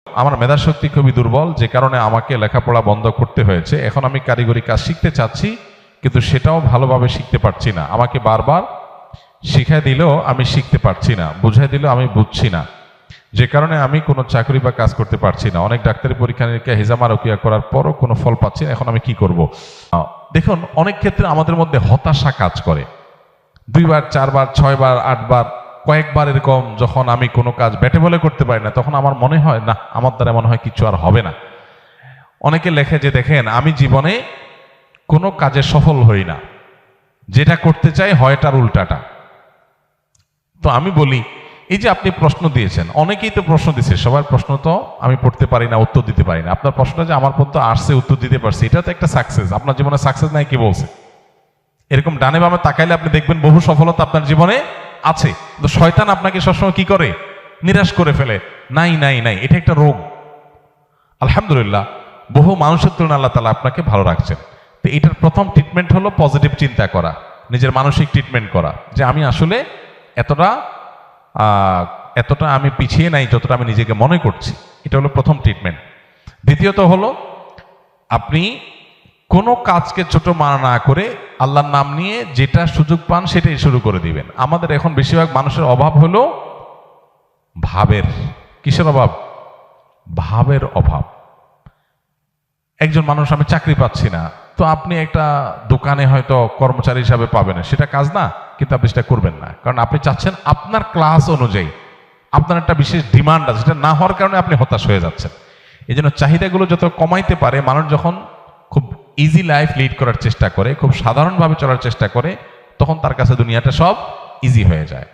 আমার মেধাশক্তি খুবই দুর্বল, যে কারণে আমাকে লেখাপড়া বন্ধ করতে হয়েছে। এখন আমি কারিগরি কাজ শিখতে চাচ্ছি, কিন্তু সেটাও ভালোভাবে শিখতে পারছি না। আমাকে বারবার শিখাই দিলেও আমি শিখতে পারছি না, বুঝাই দিলেও আমি বুঝছি না, যে কারণে আমি কোনো চাকরি বা কাজ করতে পারছি না। অনেক ডাক্তারি পরীক্ষা নিরীক্ষা হিজামা রুকিয়া করার পরও কোনো ফল পাচ্ছি না। এখন আমি কি করব? দেখুন, অনেক ক্ষেত্রে আমাদের মধ্যে হতাশা কাজ করে। 2 বার 4 বার 6 বার 8 বার কয়েকবার এরকম যখন আমি কোনো কাজ ব্যাটে বলে করতে পারি না, তখন আমার মনে হয় না, আমার দ্বারা মনে হয় কিছু আর হবে না। অনেকে লেখে যে দেখেন, আমি জীবনে কোনো কাজে সফল হই না, যেটা করতে চাই হয় তার উল্টাটা। তো আমি বলি, এই যে আপনি প্রশ্ন দিয়েছেন, অনেকেই তো প্রশ্ন দিচ্ছে, সবার প্রশ্ন তো আমি পড়তে পারি না, উত্তর দিতে পারি না। আপনার প্রশ্নটা যে আমার পর্যন্ত আসছে, উত্তর দিতে পারছি, এটা তো একটা সাকসেস। আপনার জীবনে সাকসেস নাই কি বলছে? এরকম ডানে বামে তাকাইলে আপনি দেখবেন বহু সফলতা আপনার জীবনে আছে। তো শয়তান আপনাকে সবসময় কি করে? নিরাশ করে ফেলে, নাই নাই নাই। এটা একটা রোগ। আলহামদুলিল্লাহ, বহু মানুষের তুলনায় আল্লাহ তাআলা আপনাকে ভালো রাখছেন। তো এটার প্রথম ট্রিটমেন্ট হলো পজিটিভ চিন্তা করা, নিজের মানসিক ট্রিটমেন্ট করা, যে আমি আসলে এতটা আমি পিছিয়ে নাই যতটা আমি নিজেকে মনে করছি। এটা হলো প্রথম ট্রিটমেন্ট। দ্বিতীয়ত হলো, আপনি কোনো কাজকে ছোট মনে না করে আল্লাহর নাম নিয়ে যেটা সুযোগ পান সেটাই শুরু করে দিবেন। আমাদের এখন বেশিরভাগ মানুষের অভাব হলো ভাবের। কিসের অভাব? ভাবের অভাব। একজন মানুষ, আমি চাকরি পাচ্ছি না, তো আপনি একটা দোকানে হয়তো কর্মচারী হিসাবে পাবেন, সেটা কাজ না, কিন্তু আপনি সেটা করবেন না, কারণ আপনি চাচ্ছেন আপনার ক্লাস অনুযায়ী আপনার একটা বিশেষ ডিমান্ড আছে, সেটা না হওয়ার কারণে আপনি হতাশ হয়ে যাচ্ছেন। এই জন্য চাহিদাগুলো যত কমাইতে পারে, মানুষ যখন খুব ইজি লাইফ লিড করার চেষ্টা করে, খুব সাধারণভাবে চলার চেষ্টা করে, তখন তার কাছে দুনিয়াটা সব ইজি হয়ে যায়।